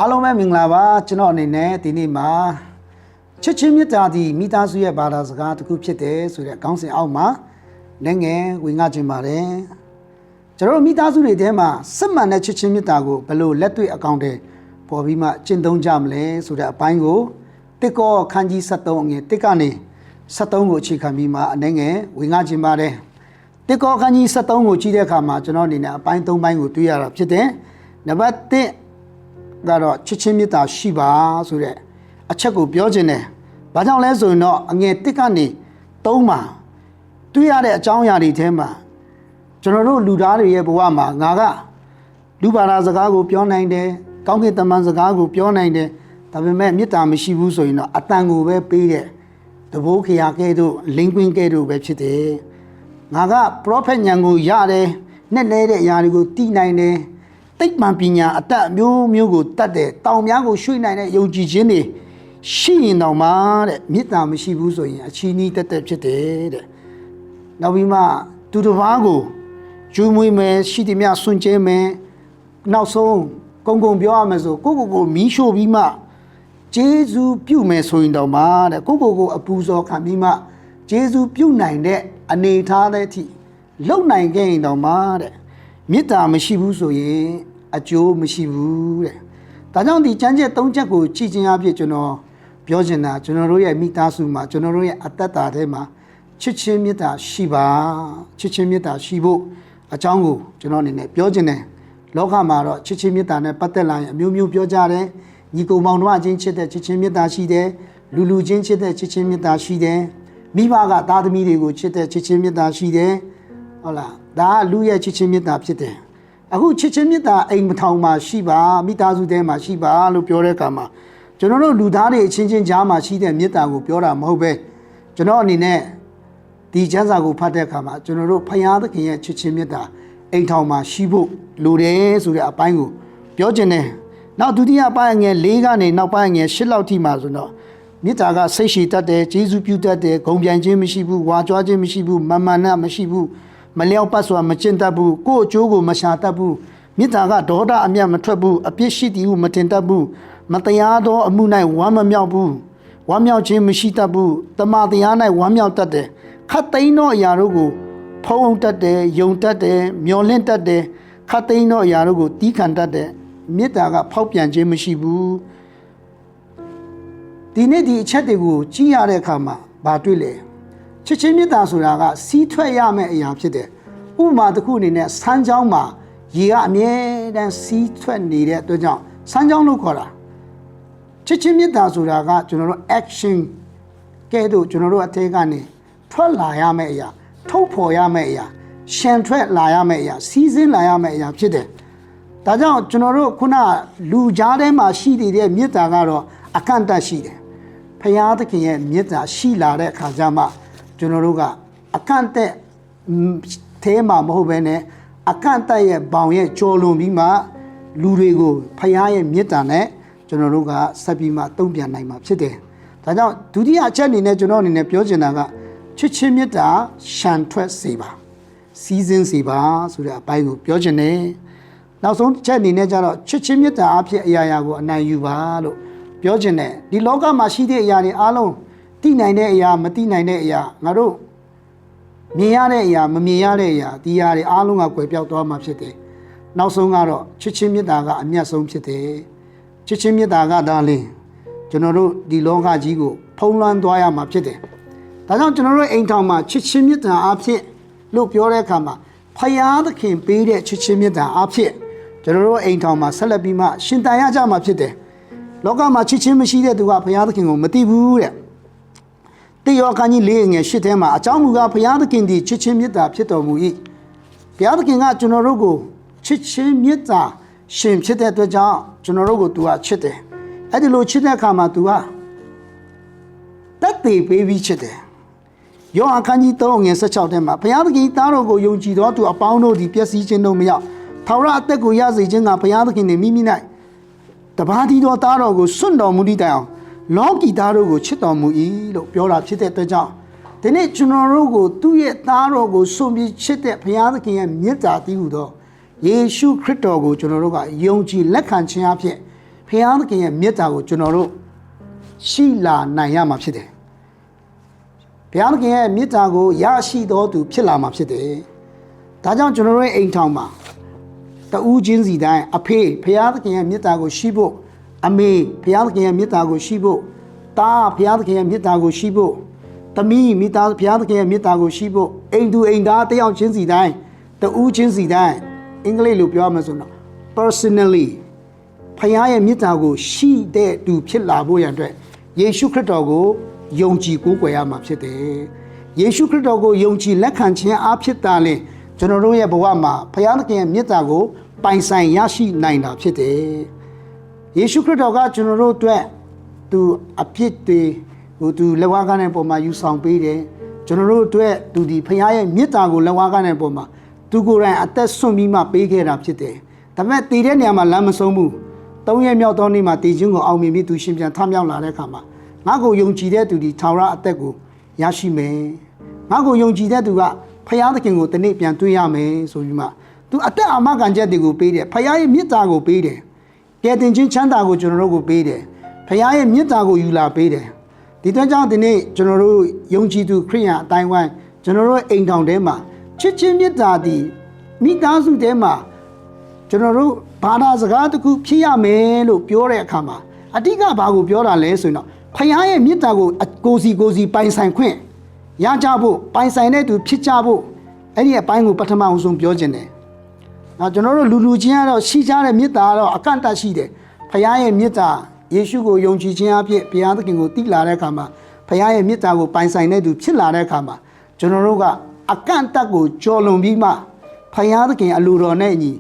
အားလုံးပဲမင်္ဂလာပါကျွန်တော်အနေနဲ့ဒီနေ့မှာချစ်ချင်းမြတ်တာဒီမိသားစုရဲ့ဘာသာစကားတစ်ခုဖြစ်တယ်ဆိုတဲ့ခေါင်းစဉ်အောက်မှာလည်းငယ်ဝင်ငါခြင်းပါတယ်ကျွန်တော်မိသားစုတွေထဲမှာစစ်မှန်တဲ့ချစ်ချင်းမြတ်တာကိုဘယ်လိုလက်တွေ့အကောင့်တွေပေါ်ပြီးမှကျင့်သုံးကြမလဲဆိုတဲ့အပိုင်းကိုတစ်ကောခန်းကြီး73အငယ်တစ်ကနေ73ကိုအခြေခံပြီးမှအငယ်ဝင်ငါခြင်းပါတယ်တစ်ကောခန်းကြီး73ကိုကြည့်တဲ့အခါမှာကျွန်တော်အနေနဲ့အပိုင်း3ပိုင်းကိုတွေ့ရတာဖြစ်တယ်နံပါတ်1ကတော့ချစ်ချင်းမြတ်တာရှိပါဆိုတဲ့အချက်ကိုပြောခြင်းတယ်။ဘာကြောင့်လဲဆိုရင်တော့အငယ်1ကနေ3မှာတွေ့ရတဲ့အကြောင်းအရာတွေထဲမှာကျွန်တော်တို့လူသားတွေရဲ့ဘဝမှာငါကလူဘာသာစကားကိုပြောနိုင်တယ်။ကောင်းကင်တမန်စကားကိုပြောနိုင်တယ်။ဒါပေမဲ့မေတ္တာမရှိဘူးဆိုရင်တော့အတန်ကိုပဲပေးတဲ့တဘိုးခရာကဲတို့လင်းကွင်းကဲတို့ပဲဖြစ်တယ်။ငါကပရောဖက်ဉာဏ်ကိုရတယ်။နဲ့လဲတဲ့အရာတွေကိုသိနိုင်တယ်။တိတ်မှန်ပညာအတတ်မျိုးမျိုးကိုတတ်တဲ့တောင်များကိုရွှေ့နိုင်တဲ့ယုံကြည်ခြင်းတွေရှိရင်တော့မှတဲ့မေတ္တာမရှိဘူးဆိုရင်အချီးနှီးတက်တက်ဖြစ်တယ်တဲ့နောက်ပြီးမှသူတစ်ပါးကိုယူမွေးမယ်ရှိသည်များဆွန့်ကျဲမယ်နောက်ဆုံးကုံပြောရမယ်ဆိုကိုမီးရှို့ပြီးမှဂျေဇူးပြုမယ်ဆိုရင်တော့မှတဲ့ကိုအပူဇော်ခံပြီးမှဂျေဇူးပြုနိုင်တဲ့အနေထားတဲ့အထိလုံနိုင်ခဲ့ရင်တော့မှတဲ့မေတ္တာမရှိဘူးဆိုရင်အကျိုးမရှိဘူးတဲ့ဒါကြောင့်ဒီကျမ်းချက်၃ချက်ကိုကြည်ခြင်းအဖြစ်ကျွန်တော်ပြောချင်တာကျွန်တော်တို့ရဲ့မိသားစုမှာကျွန်တော်တို့ရဲ့အသက်တာထဲမှာချစ်ချင်းမေတ္တာရှိပါချစ်ချင်းမေတ္တာရှိဖို့အကြောင်းကိုကျွန်တော်အနေနဲ့ပြောချင်တယ်လောကမှာတော့ချစ်ချင်းမေတ္တာနဲ့ပတ်သက်လာရင်အမျိုးမျိုးပြောကြတယ်ညီကိုမောင်တို့အချင်းချစ်တဲ့ချစ်ချင်းမေတ္တာရှိတယ်လူချင်းချစ်တဲ့ချစ်ချင်းမေတ္တာရှိတယ်မိဘကသားသမီးတွေကိုချစ်တဲ့ချစ်ချင်းမေတ္တာရှိတယ်ဟုတ်လားဒါကလူရဲ့ချစ်ချင်းမေတ္တာဖြစ်တယ်အခုချစ်ချင်းမေတ္တာအိမ်မထောင်မှာရှိပါမိသားစုထဲမှာရှိပါလို့ပြောတဲ့အခါမှာကျွန်တော်တို့လူသားတွေအချင်းချင်းကြားမှာရှိတဲ့မေတ္တာကိုပြောတာမဟုတ်ပဲကျွန်တော်အနေနဲ့ဒီကျမ်းစာကိုဖတ်တဲ့အခါမှာကျွန်တော်တို့ဖခင်သခင်ရဲ့ချစ်ချင်းမေတ္တာအိမ်ထောင်မှာရှိဖို့လိုတယ်ဆိုတဲ့အပိုင်းကိုပြောခြင်းတယ်နောက်ဒုတိယပိုင်းငယ်၄ကနေနောက်ပိုင်းငယ်၈လောက်ထိမှာဆိုတော့မေတ္တာကစိတ်ရှိတတ်တယ်ကျေးဇူးပြုတတ်တယ်ဂုဏ်ပြိုင်ခြင်းမရှိဘူးဝါကြွားခြင်းမရှိဘူးမာနမရှိဘူးမလျောက်ပတ်စွာမကျင့်တတ်ဘူးကိုယ့်အကျိုးကိုမရှာတတ်ဘူးမေတ္တာကဒေါသအမျက်မထွက်ဘူးအပြစ်ရှိသည်ဟုမထင်တတ်ဘူးမတရားသောအမှု၌ဝမ်းမမြောက်ဘူးဝမ်းမြောက်ခြင်းမရှိတတ်ဘူးတမန်တရား၌ဝမ်းမြောက်တတ်တယ်ခတ်သိမ်းသောအရာတို့ကိုဖုံးတတ်တယ်ယုံတတ်တယ်မျောလင့်တတ်တယ်ခတ်သိမ်းသောအရာတို့ကိုတီးခံတတ်တယ်မေတ္တာကဖောက်ပြန်ခြင်းမရှိဘူးဒီနေ့ဒီအချက်တွေကိုကြည့်ရတဲ့အခါမှာဘာတွေ့လဲချစ်ချင်းမေတ္တာဆိုတာကစီးထွက်ရမယ့်အရာဖြစ်တယ်ဥပမာတစ်ခုအနေနဲ့စမ်းချောင်းမှာရေကအမြဲတမ်းစီးထွက်နေတဲ့အတွက်ကြောင့်စမ်းချောင်းလို့ခေါ်တာချစ်ချင်းမေတ္တာဆိုတာကကျွန်တော်တို့ action ကဲတော့ကျွန်တော်တို့အထဲကနေထွက်လာရမယ့်အရာထုတ်ဖော်ရမယ့်အရာရှန်ထွက်လာရမယ့်အရာစီးစင်းလာရမယ့်အရာဖြစ်တယ်ဒါကြောင့်ကျွန်တော်တို့ခုနလူကြားထဲမှာရှိနေတဲ့မေတ္တာကတော့အကန့်အသတ်ရှိတယ်ဖခင်သခင်ရဲ့မေတ္တာရှိလာတဲ့အခါကျမှကျွန်တော်တို့ကအကန့်အသတ်ထဲမှာမဟုတ်ဘဲနဲ့အကန့်အသတ်ရဲ့ဘောင်ရဲ့ကြော်လွန်ပြီးမှလူတွေကိုဖခင်ရဲ့မေတ္တာနဲ့ကျွန်တော်တို့ကဆက်ပြီးမှတုံ့ပြန်နိုင်မှာဖြစ်တယ်ဒါကြောင့်ဒုတိယအချက်အနေနဲ့ကျွန်တော်အနေနဲ့ပြောချင်တာကချစ်ချင်းမေတ္တာရှန်ထွက်စေပါစီးစင်းစေပါဆိုတဲ့အပိုင်းကိုပြောချင်တယ်နောက်ဆုံးချက်အနေနဲ့ကျတော့ချစ်ချင်းမေတ္တာအဖြစ်အရာရာကိုအနိုင်ယူပါလို့ပြောချင်တယ်ဒီလောကမှာရှိတဲ့အရာတွေအားလုံးသိနိုင်တဲ့အရာမသိနိုင်တဲ့အရာငါတို့မြင်ရတဲ့အရာမမြင်ရတဲ့အရာဒီအရာတွေအားလုံးကကွယ်ပြောက်သွားမှာဖြစ်တယ်နောက်ဆုံးကတော့ချစ်ချင်းမေတ္တာကအမြတ်ဆုံးဖြစ်တယ်ချစ်ချင်းမေတ္တာကဒါလေးကျွန်တော်တို့ဒီလောကကြီးကိုဖုံးလွှမ်းသွားရမှာဖြစ်တယ်ဒါကြောင့်ကျွန်တော်တို့အိမ်ထောင်မှာချစ်ချင်းမေတ္တာအဖြစ်လို့ပြောတဲ့အခါမှာဖယားသခင်ပေးတဲ့ချစ်ချင်းမေတ္တာအဖြစ်ကျွန်တော်တို့အိမ်ထောင်မှာဆက်လက်ပြီးမှရှင်တန်ရကြမှာဖြစ်တယ်လောကမှာချစ်ချင်းမရှိတဲ့သူကဘုရားသခင်ကိုမသိဘူးတဲ့တေယောခန်းကြီး၄ငယ်၈ထဲမှာအကြောင်းမူကားဘုရားသခင်သည်ချစ်ချင်းမေတ္တာဖြစ်တော်မူ၏ဘုရားသခင်ကကျွန်တော်တို့ကိုချစ်ချင်းမေတ္တာရှင်ဖြစ်တဲ့အတွက်ကြောင့်ကျွန်တော်တို့ကိုသူကချစ်တယ်အဲ့ဒီလိုချစ်တဲ့အခါမှာသူကတတ်သိပေးပြီးချစ်တယ်ယောဟန်ခန်းကြီး3ငယ်16ထဲမှာဘုရားသခင်သားတော်ကိုယုံကြည်သောသူအပေါင်းတို့သည်ပျက်စီးခြင်းတို့မရောက်ထာဝရအသက်ကိုရစေခြင်းကဘုရားသခင်နှင့်မိမိ၌တပါးတည်းသောသားတော်ကိုစွန့်တော်မူသည့်တိုင်အောင်လောကီသားတို့ကိုချစ်တော်မူ၏လို့ပြောတာဖြစ်တဲ့အတွက်ကြောင့်ဒီနေ့ကျွန်တော်တို့ကိုသူ့ရဲ့သားတော်ကိုစွန့်ပြီးချစ်တဲ့ဘုရားသခင်ရဲ့မေတ္တာတည်းဟူသောယေရှုခရစ်တော်ကိုကျွန်တော်တို့ကယုံကြည်လက်ခံခြင်းအဖြစ်ဘ ဖခင်သခင်ရဲ့မြတ်တာကိုကျွန်တော်တို့ရှိလာနိုင်ရမှာဖြစ်တယ်ဘုရားသခင်ရဲ့မြတ်တာကိုရရှိတော်သူဖြစ်လာမှာဖြစ်တယ်ဒါကြောင့်ကျွန်တော်တို့ရဲ့အိမ်ထောင်မှာတူးချင်းစီတိုင်းအဖေဘုရားသခင်ရဲ့မြတ်တာကိုရှိဖို့အမေဘုရားသခင်ရဲ့မြတ်တာကိုရှိဖို့သားဘုရားသခင်ရဲ့မြတ်တာကိုရှိဖို့သမီးမိသားဘုရားသခင်ရဲ့မြတ်တာကိုရှိဖို့အိမ်သူအိမ်သားတယောက်ချင်းစီတိုင်းတူးချင်းစီတိုင်းအင်္ဂလိပ်လိုပြောရမယ်ဆိုတော့ personally ဖခင်ရဲ့မြတ်တာကိုရှိတဲ့သူဖြစ်လာဖို့ရန်အတွက်ယေရှုခရစ်တော်ကိုယုံကြည်ကိုးကွယ်ရမှာဖြစ်တယ်။ယေရှုခရစ်တော်ကိုယုံကြည်လက်ခံခြင်းအဖြစ်သာလျှင်ကျွန်တော်တို့ရဲ့ဘဝမှာဖခင်သခင်ရဲ့မြတ်တာကိုပိုင်ဆိုင်ရရှိနိုင်တာဖြစ်တယ်။ယေရှုခရစ်တော်ကကျွန်တော်တို့အတွက်သူအပြစ်တွေသူလက်ဝါးကားတဲ့ပုံမှာယူဆောင်ပေးတယ်။ကျွန်တော်တို့အတွက်သူဒီဖခင်ရဲ့မြတ်တာကိုလက်ဝါးကားတဲ့ပုံမှာသူကိုယ်တိုင်အသက်ဆွန့်ပြီးမှပေးခဲ့တာဖြစ်တယ်။ဒါပေမဲ့တည်တဲ့နေရာမှာလမ်းမဆုံးဘူး။၃ရက်မြောက်သောနေ့မှာတည်ခြင်းကိုအောင်မြင်ပြီးသူရှင်ပြန်ထမြောက်လာတဲ့အခါမှာငါကိုယုံကြည်တဲ့သူဒီထာဝရအသက်ကိုရရှိမယ်ငါကိုယုံကြည်တဲ့သူကဖခင်သခင်ကိုတနေ့ပြန်တွေ့ရမယ်ဆိုပြီးမှသူအသက်အာမခံချက်တွေကိုပေးတယ်ဖခင်ရဲ့မြတ်တာကိုပေးတယ်ကယ်တင်ခြင်းချမ်းသာကိုကျွန်တော်တို့ကိုပေးတယ်ဖခင်ရဲ့မြတ်တာကိုယူလာပေးတယ်ဒီအတွက်ကြောင့်ဒီနေ့ကျွန်တော်တို့ယုံကြည်သူခရိယန်အတိုင်းဝိုင်းကျွန်တော်တို့အိမ်ထောင်ထဲမှာချစ်ချင်းမြတ်တာဒီမိသားစုထဲမှာကျွန်တော်တို့ဘာသာစကားတစ်ခုဖြစ်ရမယ်လို့ပြောတဲ့အခါမှာအဓိကဘာကိုပြောတာလဲဆိုရင်တော့ဖခင်ရဲ့မြတ်တာကိုကိုစီပိုင်ဆိုင်ခွင့်ရကြဖို့ပိုင်ဆိုင်တဲ့သူဖြစ်ကြဖို့အဲ့ဒီအပိုင်းကိုပထမအောင်ဆုံးပြောခြင်းတယ်။နောက်ကျွန်တော်တို့လူချင်းကတော့ရှိကြတဲ့မြတ်တာကတော့အကန့်အသတ်ရှိတယ်။ဖခင်ရဲ့မြတ်တာယေရှုကိုယုံကြည်ခြင်းအဖြစ်ဘုရားသခင်ကိုသိလာတဲ့အခါမှာဖခင်ရဲ့မြတ်တာကိုပိုင်ဆိုင်တဲ့သူဖြစ်လာတဲ့အခါမှာကျွန်တော်တို့ကအကန့်အသတ်ကိုကျော်လွန်ပြီးမှဖခင်သခင်အလိုတော်နဲ့အညီ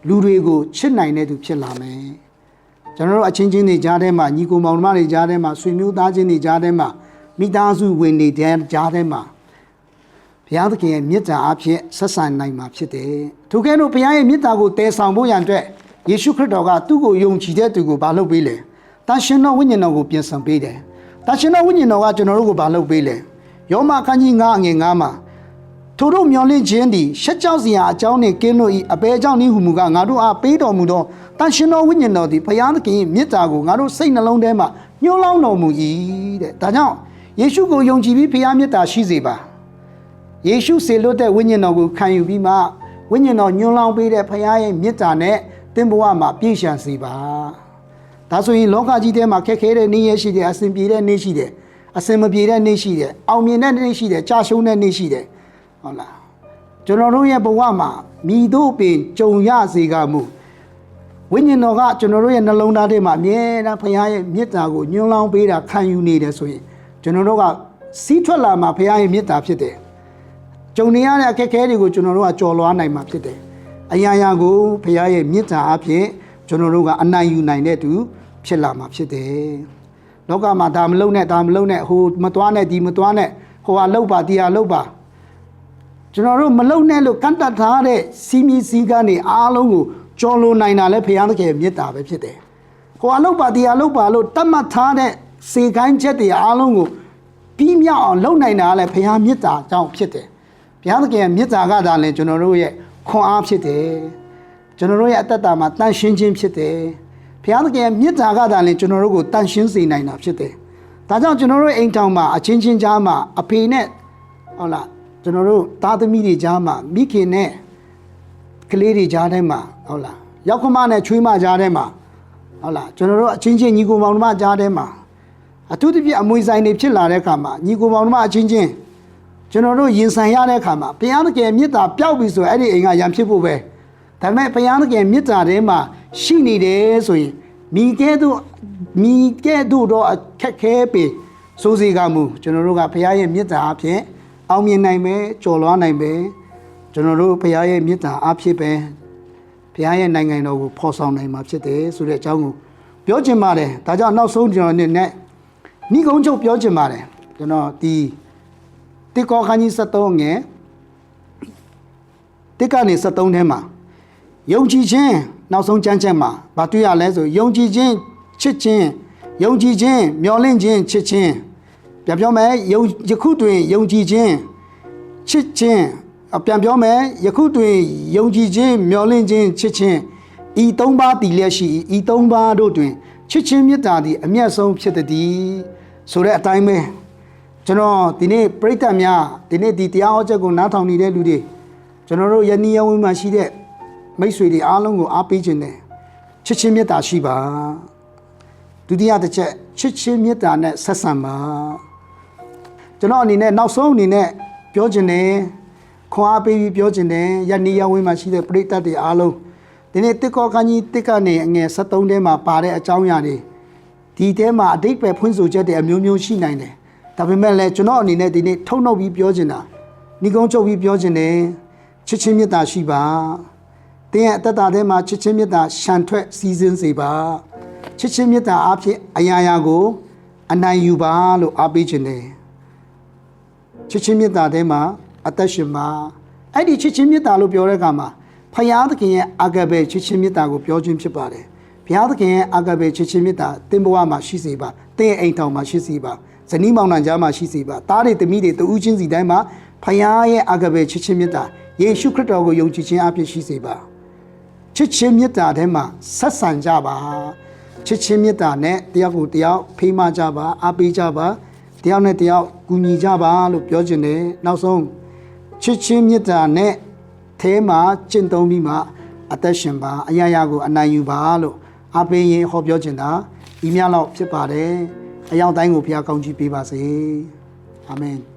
လူတွေကိုချစ်နိုင်တဲ့သူဖြစ်လာမယ်။ကျွန်တော်တို့အချင်းချင်းတွေကြားထဲမှာညီကိုမောင်နှမတွေကြားထဲမှာဆွေမျိုးသားချင်းတွေကြားထဲမှာမိသားစုဝင်တွေကြားထဲမှာဘုရားသခင်ရဲ့မြတ်တာအဖြစ်ဆက်ဆံနိုင်မှာဖြစ်တယ်။ထို့ကဲ့သို့ဘုရားရဲ့မြတ်တာကိုတည်ဆောင်ဖို့ရန်အတွက်ယေရှုခရစ်တော်ကသူ့ကိုယုံကြည်တဲ့သူကိုဘာလုပ်ပေးလဲ။တန်ရှင်တော်ဝိညာဉ်တော်ကိုပြင်ဆင်ပေးတယ်။တန်ရှင်တော်ဝိညာဉ်တော်ကကျွန်တော်တို့ကိုဘာလုပ်ပေးလဲ။ယောမအခန်းကြီး9:9မှာထိုတို့မျောလင့်ခြင်းသည်ရှက်ကြောက်စရာအကြောင်းနှင့်ကင်းလို့ဤအဘဲကြောင့်နည်းဟုမူကားငါတို့အားပေးတော်မူသောတန်ရှင်တော်ဝိညာဉ်တော်သည်ဘုရားသခင်၏မြတ်တာကိုငါတို့စိတ်နှလုံးထဲမှာညှိုးလောင်းတော်မူ၏တဲ့။ဒါကြောင့်ယေရှုကိုယုံကြည်ပြီးဘုရားမြတ်တာရှိစေပါယေရှုစေလွတ်တဲ့ဝိညာဉ်တော်ကိုခံယူပြီးမှဝိညာဉ်တော်ညွှန်းလောင်းပေးတဲ့ဘုရားရဲ့မြတ်တာနဲ့သင်ဘဝမှာပြည့်စုံစေပါဒါဆိုရင်လောကကြီးထဲမှာခက်ခဲတဲ့နေ့ရက်ရှိတယ်အစဉ်ပြေတဲ့နေ့ရှိတယ်အစဉ်မပြေတဲ့နေ့ရှိတယ်အောင်မြင်တဲ့နေ့ရှိတယ်ကြာရှုံးတဲ့နေ့ရှိတယ်ဟုတ်လားကျွန်တော်တို့ရဲ့ဘဝမှာမိတို့ပင်ကြုံရစေကမူဝိညာဉ်တော်ကကျွန်တော်တို့ရဲ့နှလုံးသားထဲမှာအမြဲတမ်းဘုရားရဲ့မြတ်တာကိုညွှန်းလောင်းပေးတာခံယူနေတယ်ဆိုရင်ကျွန်တော်တို့ကစီးထွက်လာမှာဘုရားရဲ့မြတ်တာဖြစ်တယ်ကြုံနေရတဲ့အခက်အခဲတွေကိုကျွန်တော်တို့ကကြော်လွှားနိုင်မှာဖြစ်တယ်အရာရာကိုဘုရားရဲ့မြတ်တာအဖြစ်ကျွန်တော်တို့ကအနိုင်ယူနိုင်တဲ့သူဖြစ်လာမှာဖြစ်တယ်လောကမှာဒါမလုံနဲ့ဟိုမသွားနဲ့ဒီမသွားနဲ့ဟိုဟာလှုပ်ပါဒီဟာလှုပ်ပါကျွန်တော်တို့မလုံနဲ့လို့ကန့်တတ်ထားတဲ့စီမီစီကနေအားလုံးကိုကြော်လွန်နိုင်တာလဲဘုရားသခင်မြတ်တာပဲဖြစ်တယ်ဟိုဟာလှုပ်ပါဒီဟာလှုပ်ပါလို့တတ်မှတ်ထားတဲ့စေခိုင်းချက်တွေအားလုံးကိုပြီးမြောက်အောင်လုပ်နိုင်တာလည်းဘုရားမြတ်တာကြောင့်ဖြစ်တယ်ဘုရားသခင်ရဲ့မြတ်တာကသာလည်းကျွန်တော်တို့ရဲ့ခွန်အားဖြစ်တယ်ကျွန်တော်တို့ရဲ့အတ္တတာမှာတန်ရှင်းခြင်းဖြစ်တယ်ဘုရားသခင်ရဲ့မြတ်တာကသာလည်းကျွန်တော်တို့ကိုတန်ရှင်းစေနိုင်တာဖြစ်တယ်ဒါကြောင့်ကျွန်တော်တို့အိမ်ထောင်မှာအချင်းချင်းကြားမှာအဖေနဲ့ဟုတ်လားကျွန်တော်တို့သားသမီးတွေကြားမှာမိခင်နဲ့ကလေးတွေကြားထဲမှာဟုတ်လားရောက်ခမနဲ့ချွေးမကြားထဲမှာဟုတ်လားကျွန်တော်တို့အချင်းချင်းညီကိုမောင်နှမကြားထဲမှာအထူးသဖြင့်အမွေဆိုင်တွေဖြစ်လာတဲ့အခါမှာညီကိုမောင်နှမအချင်းချင်းကျွန်တော်တို့ရင်ဆိုင်ရတဲ့အခါမှာဘုရားသခင်မြတ်တာပျောက်ပြီဆိုရင်အဲ့ဒီအိမ်ကရံဖြစ်ဖို့ပဲဒါပေမဲ့ဘုရားသခင်မြတ်တာထဲမှာရှိနေတယ်ဆိုရင်မိကဲ့သို့တော့အခက်ခဲပေစိုးစေကမူကျွန်တော်တို့ကဘုရားရဲ့မြတ်တာအဖြစ်အောင်မြင်နိုင်မယ်ကြော်လွှားနိုင်မယ်ကျွန်တော်တို့ဘုရားရဲ့မြတ်တာအဖြစ်ပဲဘုရားရဲ့နိုင်ငံတော်ကိုဖော်ဆောင်နိုင်မှာဖြစ်တယ်ဆိုတဲ့အကြောင်းကိုပြောချင်ပါတယ်ဒါကြောင့်နောက်ဆုံးကျွန်တော်နဲ့နိဂုံးချုပ်ပြောချင်ပါတယ်ကျွန်တော်ဒီတိကောခန်းကြီး73ငယ်တိကနေ73ထဲမှာယုံကြည်ခြင်းနောက်ဆုံးကျမ်းချက်မှာဘာတွေ့ရလဲဆိုယုံကြည်ခြင်းချစ်ခြင်းယုံကြည်ခြင်းမျှော်လင့်ခြင်းချစ်ခြင်းပြန်ပြောမယ်ယခုတွင်ယုံကြည်ခြင်းချစ်ခြင်းပြန်ပြောမယ်ယခုတွင်ယုံကြည်ခြင်းမျှော်လင့်ခြင်းချစ်ခြင်းဤသုံးပါးတည်လျက်ရှိဤသုံးပါးတို့တွင် ချစ်ချင်းမေတ္တာသည်အမျက်ဆုံးဖြစ်သည်ဆိုတဲ့အတိုင်းပဲကျွန်တော်ဒီနေ့ပြိတ္တများဒီနေ့ဒီတရားဟောချက်ကိုနားထောင်နေတဲ့လူတွေကျွန်တော်တို့ယနေ့ယဝင်းမှာရှိတဲ့မိတ်ဆွေတွေအားလုံးကိုအားပေးခြင်းနဲ့ချစ်ချင်းမေတ္တာရှိပါဒုတိယတစ်ချက်ချစ်ချင်းမေတ္တာနဲ့ဆက်ဆံပါကျွန်တော်အနေနဲ့နောက်ဆုံးအနေနဲ့ပြောခြင်းနဲ့ခွန်အားပေးပြီးပြောခြင်းနဲ့ယနေ့ယဝင်းမှာရှိတဲ့ပြိတ္တတွေအားလုံးဒီနေ့တစ်ကောခန်းကြီးတစ်ကနေအငယ်73ထဲမှာပါတဲ့အကြောင်းအရာတွေဒီထဲမှာအတိတ်ပဲဖွင့်ဆိုချက်တွေအမျိုးမျိုးရှိနိုင်တယ်ဒါပေမဲ့လည်းကျွန်တော်အနေနဲ့ဒီနေ့ထုံနှုတ်ပြီးပြောခြင်းတာညီကုန်းချုပ်ပြီးပြောခြင်းနဲ့ချစ်ချင်းမေတ္တာရှိပါတင်းရဲ့အတ္တထဲမှာချစ်ချင်းမေတ္တာရှံထွက်စီးစင်းစေပါချစ်ချင်းမေတ္တာအဖြစ်အရာရာကိုအနိုင်ယူပါလို့အားပေးခြင်းနဲ့ချစ်ချင်းမေတ္တာထဲမှာအသက်ရှင်ပါအဲ့ဒီချစ်ချင်းမေတ္တာလို့ပြောတဲ့အခါမှာဖယားသခင်ရဲ့အာဂဘေချစ်ချင်းမေတ္တာကိုပြောခြင်းဖြစ်ပါတယ်ဘုရားသခင်ရဲ့အာဂဘေချစ်ချင်းမေတ္တာတင်းဘဝမှာရှိစေပါတင်းရဲ့အိမ်ထောင်မှာရှိစေပါဇနီးမောင်နှံကြားမှာရှိစေပါသားတွေသမီးတွေတူးချင်းစီတိုင်းမှာဖယားရဲ့အာဂဘေချစ်ချင်းမေတ္တာယေရှုခရစ်တော်ကိုယုံကြည်ခြင်းအဖြစ်ရှိစေပါချစ်ချင်းမေတ္တာထဲမှာဆက်ဆံကြပါချစ်ချင်းမေတ္တာနဲ့တယောက်ကိုတယောက်ဖေးမကြပါအားပေးကြပါတယောက်နဲ့တယောက်ကူညီကြပါလို့ပြောခြင်းနဲ့နောက်ဆုံးချစ်ချင်းမေတ္တာနဲ့ထဲမှာကျင့်သုံးပြီးမှအသက်ရှင်ပါအရာရာကိုအနိုင်ယူပါလို့အားပေးရင်ဟောပြောခြင်းတာဒီများလောက်ဖြစ်ပါတယ်အယောက်တိုင်းကိုဘုရားကောင်းချီးပေးပါစေအာမင်